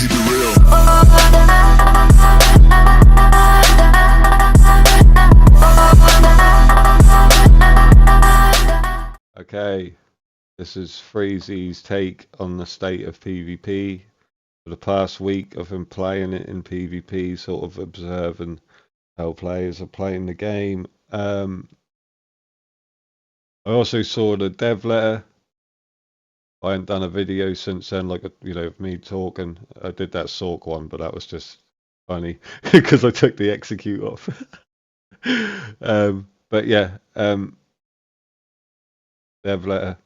keep it real. Okay, this is Freezy's take on the state of PvP. For the past week, I've been playing it in PvP, sort of observing how players are playing the game. I also saw the dev letter. I hadn't done a video since then, like, me talking. I did that Sork one, but that was just funny because I took the execute off. But yeah, dev letter.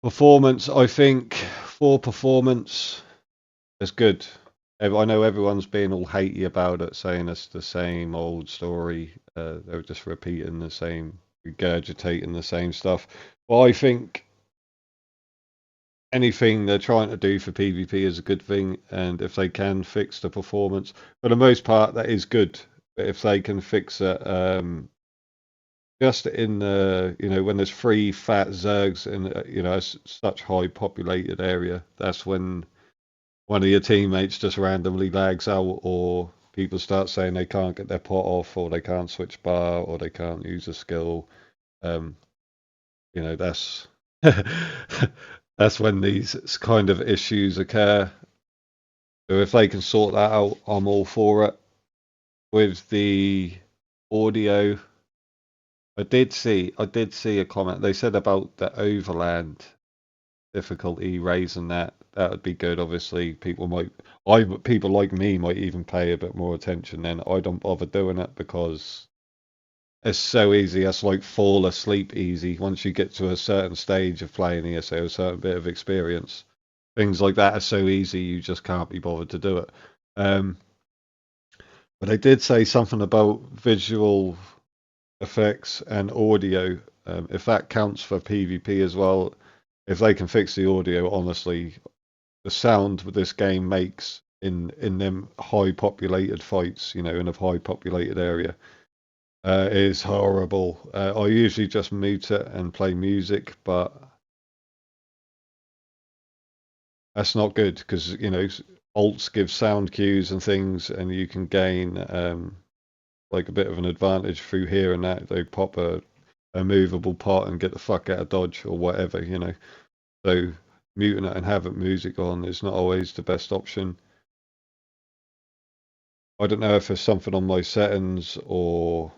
Performance, I think, for performance, it's good. I know everyone's being all hatey about it, saying it's the same old story. They're just repeating the same, regurgitating the same stuff. Well, I think anything they're trying to do for PvP is a good thing, and if they can fix the performance, for the most part, that is good. But if they can fix it, just in the, when there's 3 fat zergs in, such high populated area, that's when one of your teammates just randomly lags out, or people start saying they can't get their pot off, or they can't switch bar, or they can't use a skill. That's that's when these kind of issues occur. So if they can sort that out, I'm all for it. With the audio, I did see a comment. They said about the overland difficulty, raising that would be good. Obviously, people like me might even pay a bit more attention. Then I don't bother doing it because it's so easy. It's like fall asleep easy. Once you get to a certain stage of playing ESO, a certain bit of experience, things like that are so easy you just can't be bothered to do it. But they did say something about visual effects and audio. If that counts for PvP as well, if they can fix the audio, honestly, the sound this game makes in them high populated fights, in a high populated area, is horrible. I usually just mute it and play music, but that's not good because alts give sound cues and things, and you can gain like a bit of an advantage through hearing that. They pop a movable pot and get the fuck out of dodge or whatever, So muting it and having music on is not always the best option. I don't know if there's something on my settings or,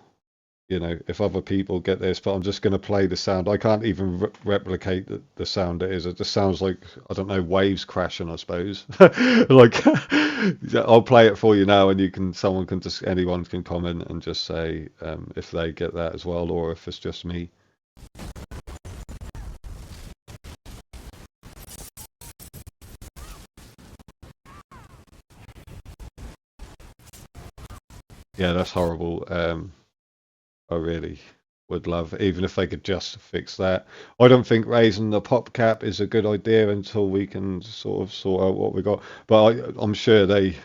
if other people get this, but I'm just going to play the sound. I can't even replicate the sound it is. It just sounds like, I don't know, waves crashing, I suppose. Like, I'll play it for you now, and anyone can comment and just say if they get that as well, or if it's just me. Yeah, that's horrible. I really would love, even if they could just fix that. I don't think raising the pop cap is a good idea until we can sort out what we got. But I'm sure they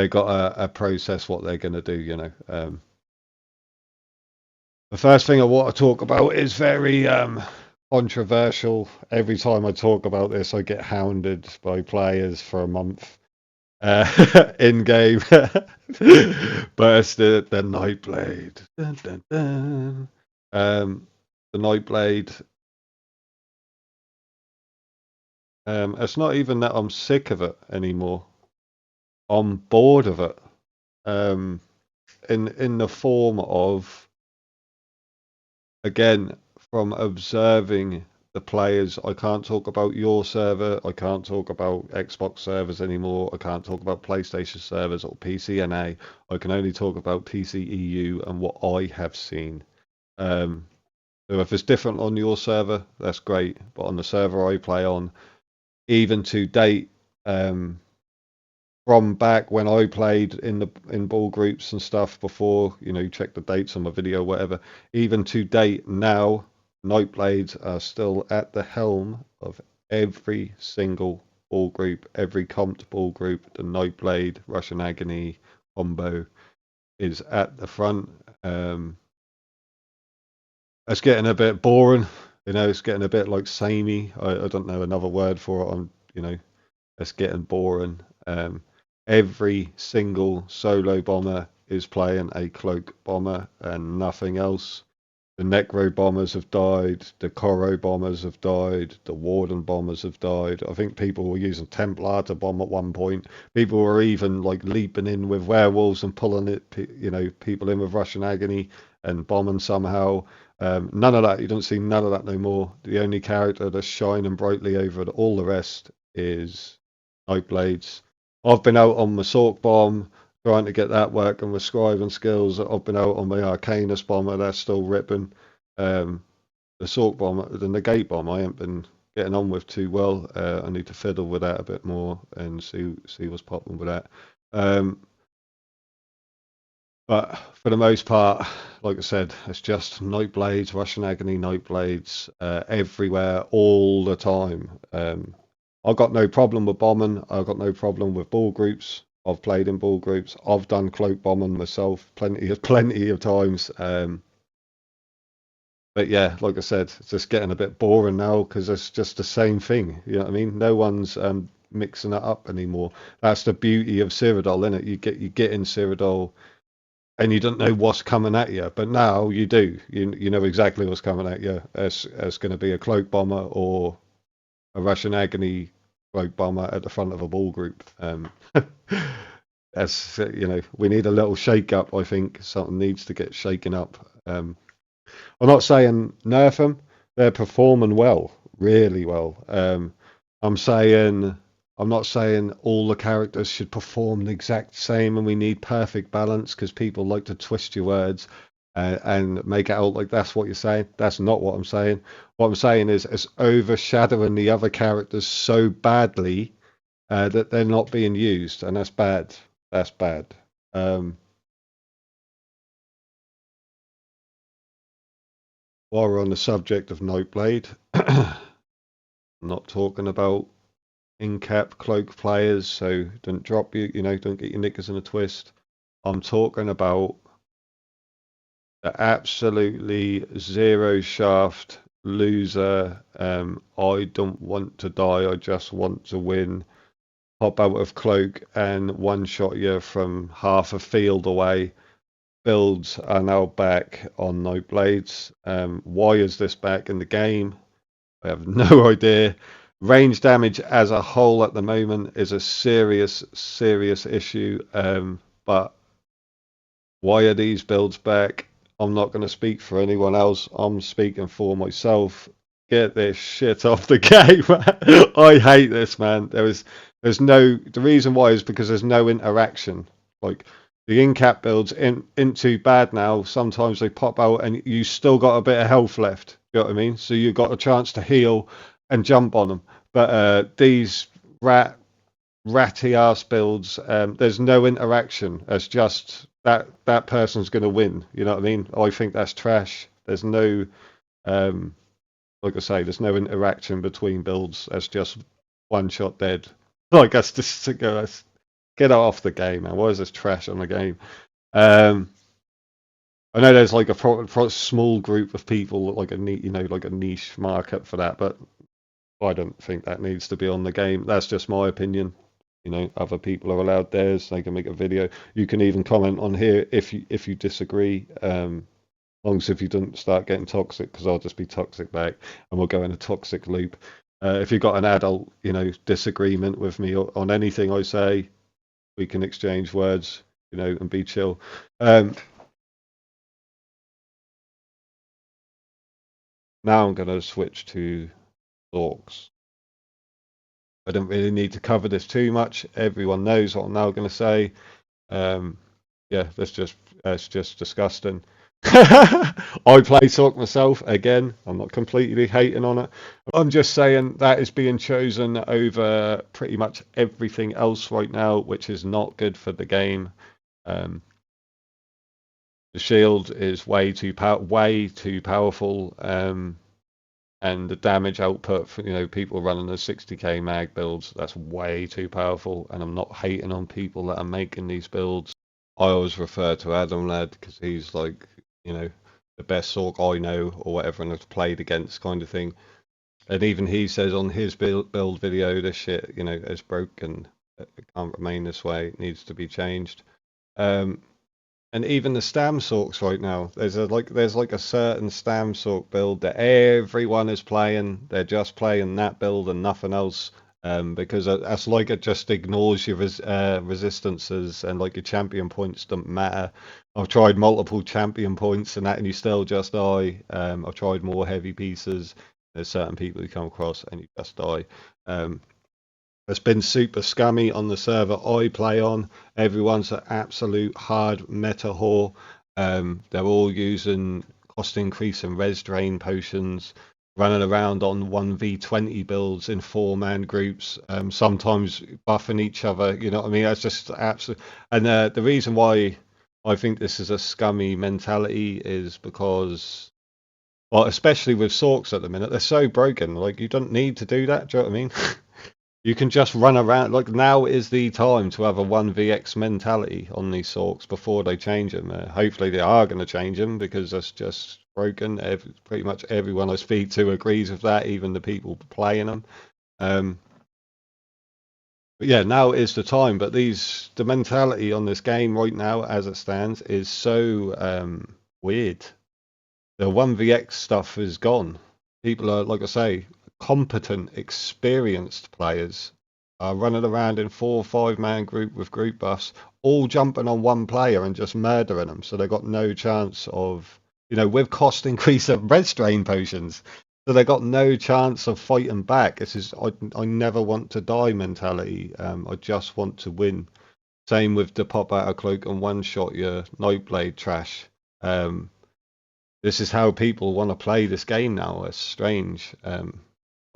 got a process what they're going to do. The first thing I want to talk about is very controversial. Every time I talk about this, I get hounded by players for a month. In game, but it's the Nightblade. Dun, dun, dun. The Nightblade. It's not even that I'm sick of it anymore. I'm bored of it. In the form of, again, from observing the players. I can't talk about your server. I can't talk about Xbox servers anymore. I can't talk about PlayStation servers or PCNA. I can only talk about PCEU and what I have seen. So if it's different on your server, that's great. But on the server I play on, even to date, from back when I played in ball groups and stuff before, check the dates on my video, whatever. Even to date now, Nightblades are still at the helm of every single ball group, every comped ball group. The Nightblade Russian Agony combo is at the front. It's getting a bit boring, it's getting a bit like samey. I don't know another word for it. It's getting boring. Every single solo bomber is playing a cloak bomber and nothing else. The Necro bombers have died. The Coro bombers have died. The Warden bombers have died. I think people were using Templar to bomb at one point. People were even like leaping in with werewolves and pulling it, people in with Russian agony and bombing somehow. None of that. You don't see none of that no more. The only character that's shining brightly over all the rest is Nightblades. I've been out on my Sork bomb trying to get that working with scribing skills. I've been out on my Arcanus bomber, that's still ripping. Um, the Sork bomb, the Negate bomb, I haven't been getting on with too well. I need to fiddle with that a bit more and see what's popping with that. But for the most part, like I said, it's just Nightblades, Russian Agony, Nightblades everywhere all the time. I've got no problem with bombing. I've got no problem with ball groups. I've played in ball groups. I've done cloak bombing myself plenty of times. But yeah, like I said, it's just getting a bit boring now because it's just the same thing. You know what I mean? No one's mixing it up anymore. That's the beauty of Cyrodiil, isn't it? You get in Cyrodiil and you don't know what's coming at you, but now you do. You know exactly what's coming at you. It's going to be a cloak bomber or a Russian agony cloak bomber at the front of a ball group. As we need a little shake up. I think something needs to get shaken up. I'm not saying nerf them; they're performing well, really well. I'm not saying all the characters should perform the exact same, and we need perfect balance because people like to twist your words and make it out like that's what you're saying. That's not what I'm saying. What I'm saying is it's overshadowing the other characters so badly that they're not being used, and that's bad. That's bad. While we're on the subject of Nightblade, I'm not talking about in-cap cloak players, so don't drop don't get your knickers in a twist. I'm talking about the absolutely zero shaft loser. I don't want to die, I just want to win. Pop out of cloak and one shot you from half a field away. Builds are now back on Nightblades. Why is this back in the game? I have no idea. Range damage as a whole at the moment is a serious issue. But why are these builds back? I'm not going to speak for anyone else. I'm speaking for myself. Get this shit off the game. I hate this, man. The reason why is because there's no interaction. Like the in-cap builds into bad now. Sometimes they pop out and you still got a bit of health left. You know what I mean? So you've got a chance to heal and jump on them. But these ratty ass builds, there's no interaction. It's just that person's going to win. You know what I mean? I think that's trash. There's no, like I say, there's no interaction between builds. That's just one shot dead. Like that's just to go. Get off the game, man. Why is this trash on the game? I know there's like a small group of people, like like a niche market for that, but I don't think that needs to be on the game. That's just my opinion. Other people are allowed theirs. They can make a video. You can even comment on here if you disagree. Long as if you don't start getting toxic, because I'll just be toxic back, and we'll go in a toxic loop. If you've got an adult, disagreement with me on anything I say, we can exchange words, and be chill. Now I'm going to switch to Orcs. I don't really need to cover this too much. Everyone knows what I'm now going to say. Yeah, it's just disgusting. I play Sork myself again. I'm not completely hating on it. I'm just saying that is being chosen over pretty much everything else right now, which is not good for the game. The shield is way too powerful, and the damage output for people running the 60k mag builds, that's way too powerful. And I'm not hating on people that are making these builds. I always refer to Adam Lad because he's like the best Sork I know or whatever, and I've played against kind of thing. And even he says on his build video, this shit, is broken. It can't remain this way. It needs to be changed. Um, and even the stam sorks right now, there's like a certain stam sork build that everyone is playing. They're just playing that build and nothing else. Because that's like it just ignores your resistances and like your champion points don't matter. I've tried multiple champion points and that, and you still just die. I've tried more heavy pieces. There's certain people you come across and you just die. Um, it's been super scummy on the server I play on. Everyone's an absolute hard meta whore. They're all using cost increase and res drain potions, running around on 1v20 builds in 4-man groups, sometimes buffing each other. You know what I mean? That's just absolute. And the reason why I think this is a scummy mentality is because, well, especially with Sorks at the minute, they're so broken. Like, you don't need to do that. Do you know what I mean? You can just run around. Like, now is the time to have a 1vx mentality on these Sorks before they change them. Hopefully they are going to change them because that's just broken. Pretty much everyone I speak to agrees with that, even the people playing them. Um, but yeah, now is the time. But the mentality on this game right now, as it stands, is so weird. The 1vx stuff is gone. People are, like I say, competent, experienced players are running around in 4 or 5 man group with group buffs, all jumping on one player and just murdering them. So they've got no chance of, with cost increase of red strain potions. So they got no chance of fighting back. This is I never want to die mentality. I just want to win. Same with the pop out of cloak and one shot your Nightblade trash. Um, this is how people want to play this game now. It's strange.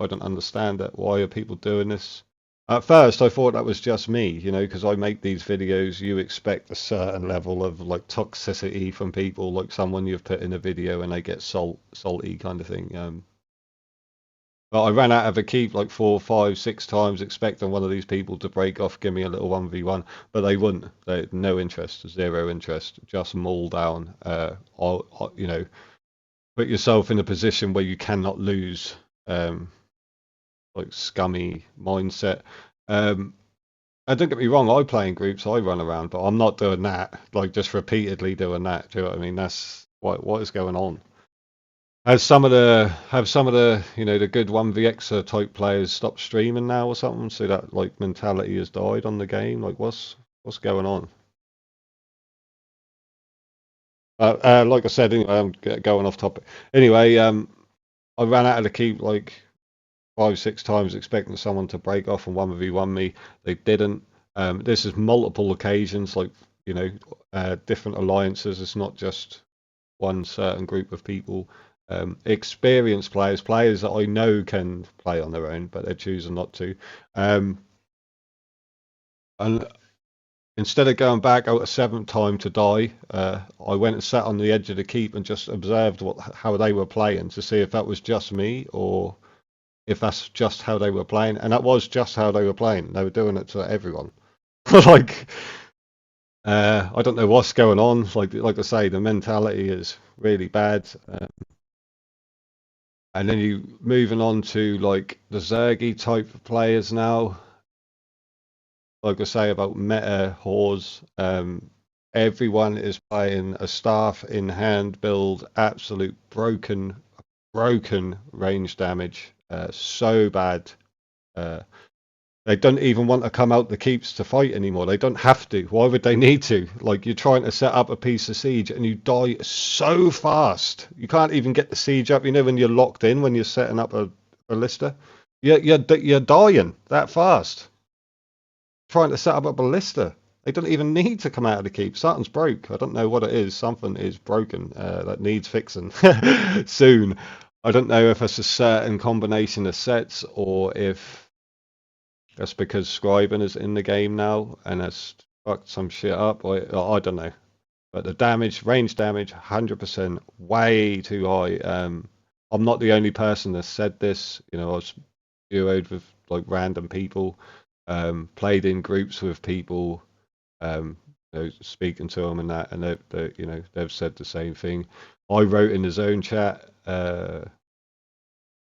I don't understand it. Why are people doing this? At first, I thought that was just me, because I make these videos. You expect a certain level of like toxicity from people, like someone you've put in a video and they get salty kind of thing. But I ran out of a keep like 4, 5, 6 times, expecting one of these people to break off, give me a little 1v1, but they wouldn't. They had no interest, zero interest, just maul down. Put yourself in a position where you cannot lose. Like scummy mindset. Um, and don't get me wrong, I play in groups, I run around, but I'm not doing that. Like just repeatedly doing that. Do you know what I mean? That's what is going on. Have some of the the good 1vx type players stopped streaming now or something, so that like mentality has died on the game? Like what's going on? Like I said, anyway, I'm going off topic. Anyway, I ran out of the keep like 5, 6 times expecting someone to break off and 1v1 me. They didn't. This is multiple occasions, like different alliances. It's not just one certain group of people. Experienced players that I know can play on their own, but they're choosing not to. Um, and instead of going back out a 7th time to die, I went and sat on the edge of the keep and just observed how they were playing to see if that was just me or if that's just how they were playing. And that was just how they were playing. They were doing it to everyone. Like, I don't know what's going on. Like I say, the mentality is really bad. And then you moving on to like the Zergy type of players now. Like I say about meta whores, everyone is playing a staff in hand build, absolute broken range damage, so bad. Uh, They don't even want to come out the keeps to fight anymore. They don't have to. Why would they need to? Like, you're trying to set up a piece of siege and you die so fast. You can't even get the siege up. When you're locked in, when you're setting up a ballista, you're dying that fast. Trying to set up a ballista. They don't even need to come out of the keep. Something's broke. I don't know what it is. Something is broken that needs fixing soon. I don't know if it's a certain combination of sets or if that's because Scriben is in the game now and has fucked some shit up. I don't know. But the damage, range damage, 100%, way too high. I'm not the only person that said this. I was duoed with like random people, played in groups with people, speaking to them and that, and they've said the same thing. I wrote in the zone chat.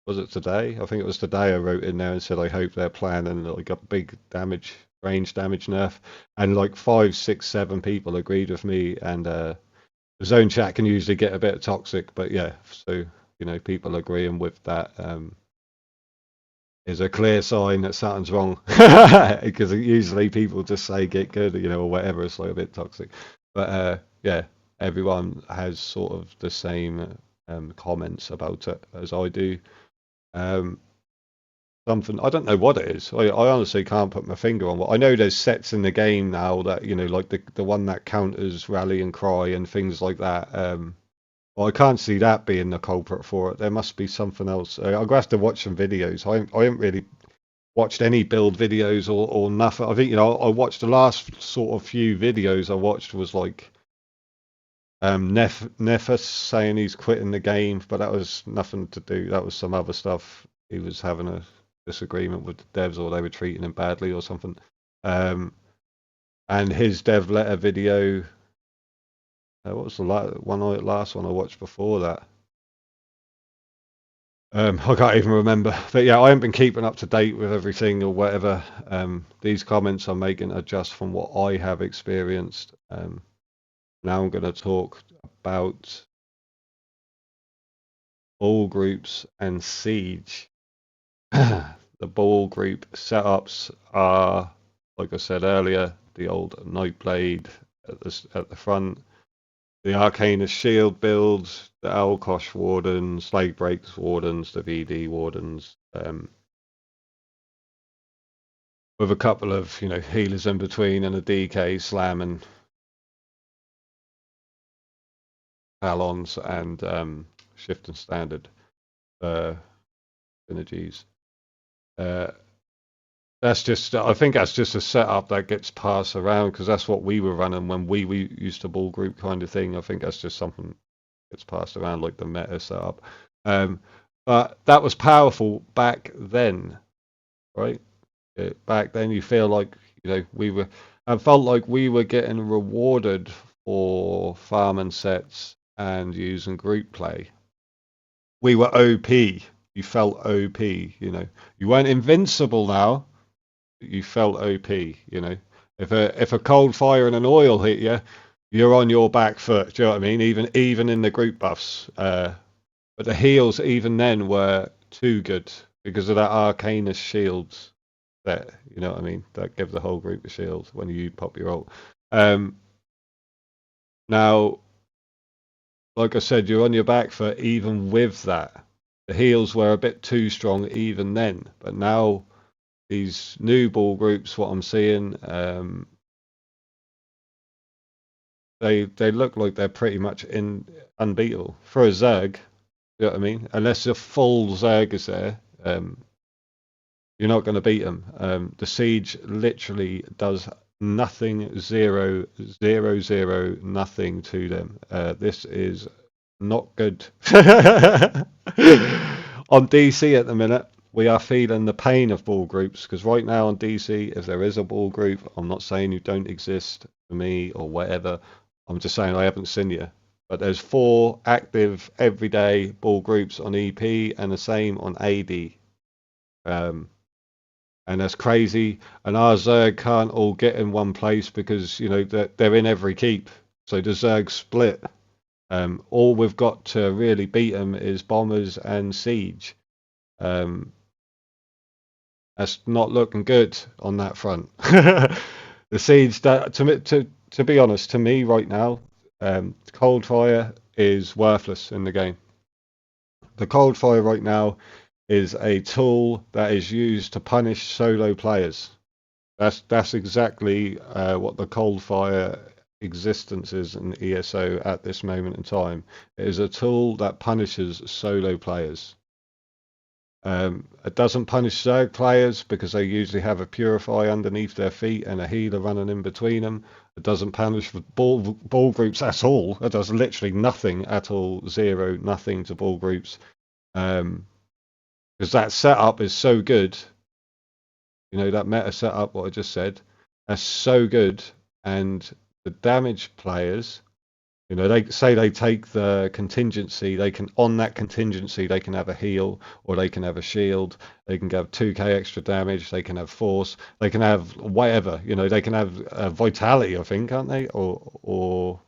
was it today? I think it was today I wrote in there and said I hope they're planning like a big damage, range damage nerf, and like 5, 6, 7 people agreed with me. And the zone chat can usually get a bit toxic, but yeah, so people agreeing with that is a clear sign that something's wrong, because usually people just say get good, or whatever. It's like a bit toxic, but yeah, everyone has sort of the same comments about it as I do. Um, Something I don't know what it is. I honestly can't put my finger on what. I know there's sets in the game now that like the one that counters rally and cry and things like that. Well, I can't see that being the culprit for it. There must be something else. I'll go have to watch some videos. I haven't really watched any build videos or nothing. I think I watched the last sort of few videos I watched was like Nefus saying he's quitting the game, but that was nothing to do. That was some other stuff. He was having a disagreement with the devs, or they were treating him badly, or something. Um, and his dev letter video. What was the last one I watched before that? I can't even remember. But yeah, I haven't been keeping up to date with everything or whatever. These comments I'm making are just from what I have experienced. Now I'm going to talk about ball groups and siege. The ball group setups are, like I said earlier, the old Nightblade at the front, the Arcanist Shield builds, the Alkosh Wardens, Slave Breaks Wardens, the VD Wardens, with a couple of healers in between, and a DK Slam and Talons and Shift and Standard synergies. I think that's just a setup that gets passed around because that's what we were running when we used to ball group kind of thing. I think that's just something that gets passed around like the meta setup. But that was powerful back then, right? Back then you feel like I felt like we were getting rewarded for farming sets and using group play. We were OP. You felt OP. You weren't invincible now. You felt OP. If a cold fire and an oil hit you, you're on your back foot. Do you know what I mean? Even in the group buffs, but the heals even then were too good because of that Arcanist shields. That you know what I mean? That give the whole group a shield when you pop your ult. Now, like I said, you're on your back foot even with that. The heals were a bit too strong even then, but now these new ball groups, what I'm seeing, they look like they're pretty much unbeatable for a Zerg. You know what I mean? Unless a full Zerg is there, you're not going to beat them. The siege literally does nothing, zero, zero, zero, nothing to them. This is not good. On DC at the minute, we are feeling the pain of ball groups because right now on DC, if there is a ball group, I'm not saying you don't exist for me or whatever. I'm just saying I haven't seen you. But there's 4 active everyday ball groups on EP and the same on AD. And that's crazy. And our Zerg can't all get in one place because they're in every keep. So the Zerg split. All we've got to really beat them is bombers and siege. That's not looking good on that front. The siege, to be honest, to me right now, cold fire is worthless in the game. The cold fire right now is a tool that is used to punish solo players. That's exactly what the cold fire existence is in ESO at this moment in time. It is a tool that punishes solo players. It doesn't punish Zerg players because they usually have a Purify underneath their feet and a healer running in between them. It doesn't punish the ball groups at all. It does literally nothing at all. Zero, nothing to ball groups. Because that setup is so good. That meta setup, what I just said, that's so good. And the damage players You know, they say they take the contingency, they can, on that contingency, they can have a heal or they can have a shield, they can have 2k extra damage, they can have force, they can have whatever, you know, they can have vitality, I think, aren't they? Or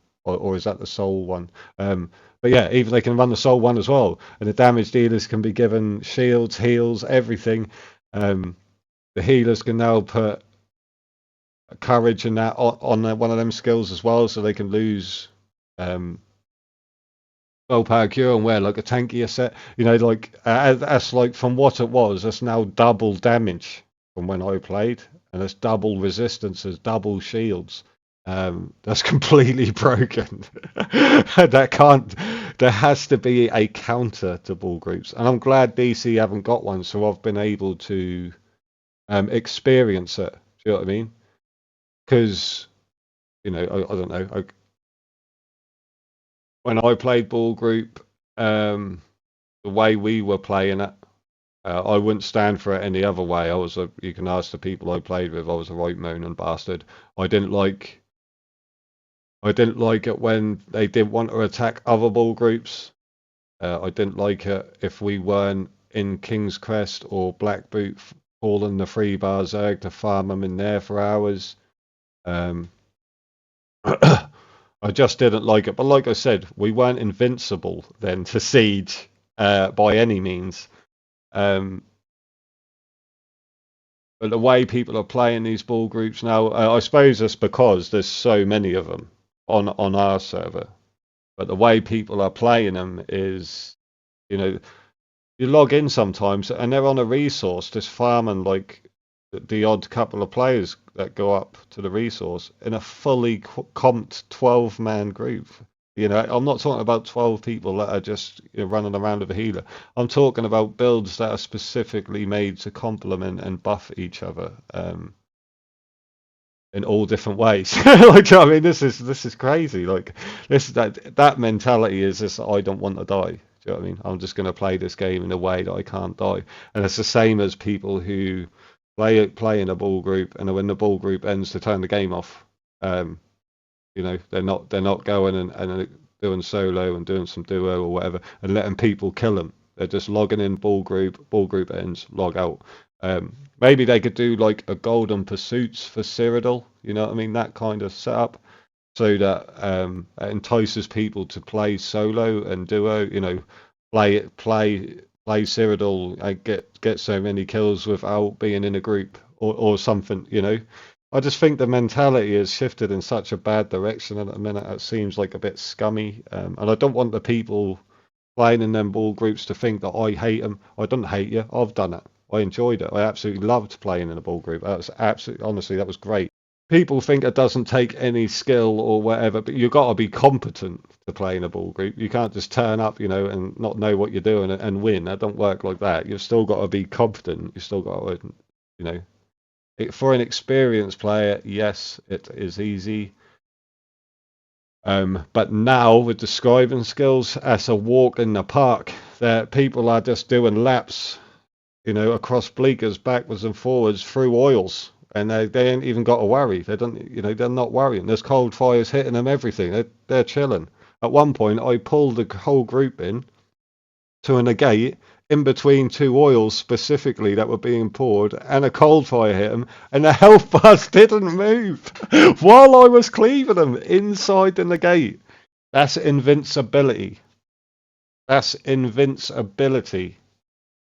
is that the soul one? But yeah, even they can run the soul one as well. And the damage dealers can be given shields, heals, everything. The healers can now put courage and that on one of them skills as well, so they can lose um, power cure and wear like a tankier set. You know, like that's like from what it was, that's now double damage from when I played, and it's double resistances, double shields. That's completely broken. That can't. There has to be a counter to ball groups, and I'm glad DC haven't got one, so I've been able to experience it. Do you know what I mean? Because you know, I don't know. When I played ball group, the way we were playing it, I wouldn't stand for it any other way. You can ask the people I played with. I was a right moaning bastard. I didn't like, I didn't like it when they didn't want to attack other ball groups. I didn't like it if we weren't in King's Crest or Black Boot calling the free bars egg to farm them in there for hours. Um, I just didn't like it. But like I said, we weren't invincible then to siege by any means. Um, but the way people are playing these ball groups now, I suppose it's because there's so many of them on our server. But the way people are playing them is, you know, you log in sometimes and they're on a resource just farming like the odd couple of players that go up to the resource in a fully comped 12-man group. You know, I'm not talking about 12 people that are just, you know, running around with a healer. I'm talking about builds that are specifically made to complement and buff each other in all different ways. Like, I mean, this is crazy. Like, that mentality is just, I don't want to die. Do you know what I mean? I'm just going to play this game in a way that I can't die. And it's the same as people who play in a ball group, and when the ball group ends, to turn the game off. You know, they're not going and doing solo and doing some duo or whatever and letting people kill them. They're just logging in ball group ends, log out. Maybe they could do like a golden pursuits for Cyrodiil, you know what I mean? That kind of setup, so that it entices people to play solo and duo. You know, play Cyrodiil and get so many kills without being in a group or something. You know, I just think the mentality has shifted in such a bad direction at the minute. It seems like a bit scummy, and I don't want the people playing in them ball groups to think that I hate them. I don't hate you. I've done it. I enjoyed it. I absolutely loved playing in a ball group. That was absolutely, honestly, that was great. People think it doesn't take any skill or whatever, but you've got to be competent to play in a ball group. You can't just turn up, you know, and not know what you're doing and win. That don't work like that. You've still got to be competent. You've still got to, you know, for an experienced player, yes, it is easy. But now with the scribing skills, that's a walk in the park. That people are just doing laps, you know, across bleakers, backwards and forwards through oils, and they ain't even got to worry. They don't, you know, they're not worrying. There's cold fires hitting them, everything. They're chilling. At one point, I pulled the whole group in to a negate in between two oils specifically that were being poured, and a cold fire hit them, and the health bars didn't move while I was cleaving them inside the negate. That's invincibility. That's invincibility.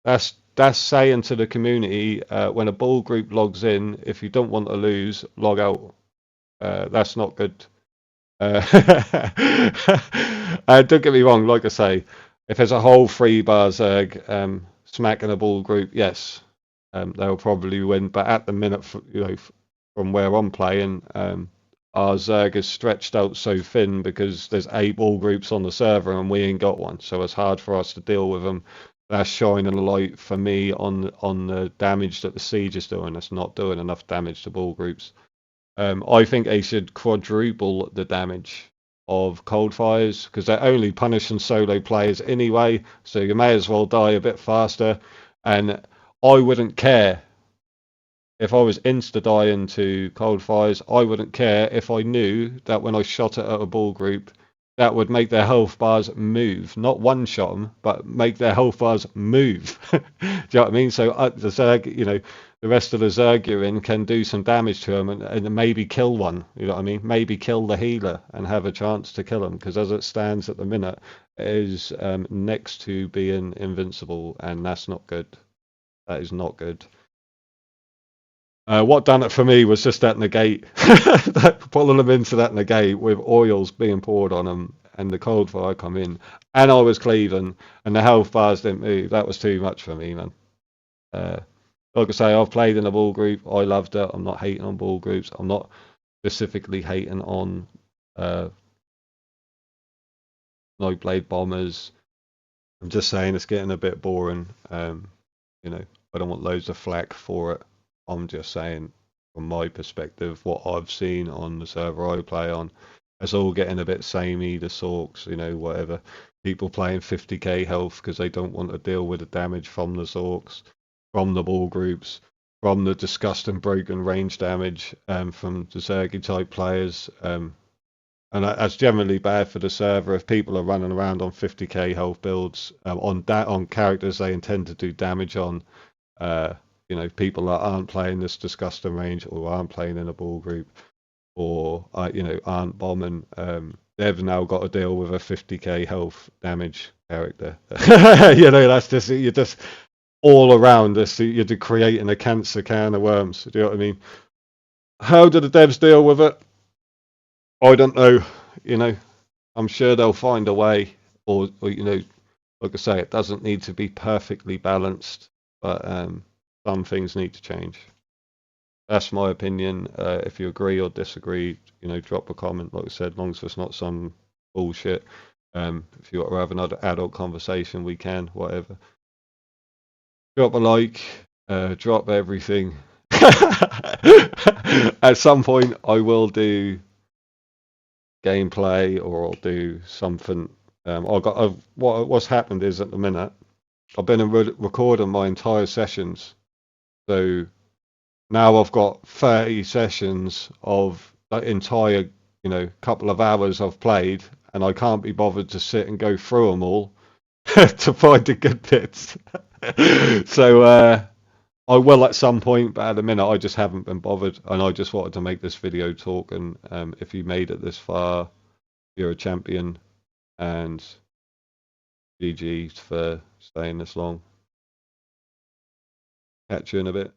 That's saying to the community, when a ball group logs in, if you don't want to lose, log out. That's not good. Don't get me wrong. Like I say, if there's a whole three bar Zerg smacking a ball group, yes, they'll probably win. But at the minute, you know, from where I'm playing, our Zerg is stretched out so thin because there's 8 ball groups on the server and we ain't got one, so it's hard for us to deal with them. That's shining a light for me on the damage that the siege is doing. It's not doing enough damage to ball groups. I think they should quadruple the damage of cold fires because they're only punishing solo players anyway, so you may as well die a bit faster. And I wouldn't care if I was insta dying to cold fires. I wouldn't care if I knew that when I shot it at a ball group, that would make their health bars move, not one shot them, but make their health bars move. Do you know what I mean? So the Zerg, the rest of the Zergurin can do some damage to them and maybe kill one. You know what I mean? Maybe kill the healer and have a chance to kill them. Because as it stands at the minute, it is next to being invincible, and that's not good. That is not good. What done it for me was just that negate, pulling them into that negate with oils being poured on them and the cold fire come in, and I was cleaving and the health bars didn't move. That was too much for me, man. Uh, like I say, I've played in a ball group. I loved it. I'm not hating on ball groups. I'm not specifically hating on no blade bombers. I'm just saying it's getting a bit boring. I don't want loads of flack for it. I'm just saying, from my perspective, what I've seen on the server I play on, it's all getting a bit samey. The Sorks, whatever. People playing 50k health because they don't want to deal with the damage from the Sorks, from the ball groups, from the disgusting broken range damage from the Zergy type players. And that's generally bad for the server if people are running around on 50k health builds on characters they intend to do damage on. People that aren't playing this disgusting range or aren't playing in a ball group or aren't bombing. They've now got to deal with a 50k health damage character. That's just you're just all around this. You're creating a cancer can of worms. Do you know what I mean? How do the devs deal with it? I don't know. I'm sure they'll find a way, or like I say, it doesn't need to be perfectly balanced, but some things need to change. That's my opinion. If you agree or disagree, drop a comment. Like I said, long as it's not some bullshit. If you want to have another adult conversation, we can. Whatever. Drop a like. Drop everything. At some point, I will do gameplay or I'll do something. What's happened is at the minute I've been recording my entire sessions, so now I've got 30 sessions of that entire couple of hours I've played, and I can't be bothered to sit and go through them all to find the good bits. So I will at some point, but at the minute I just haven't been bothered, and I just wanted to make this video talk. And if you made it this far, you're a champion, and GG for staying this long. Catch you in a bit.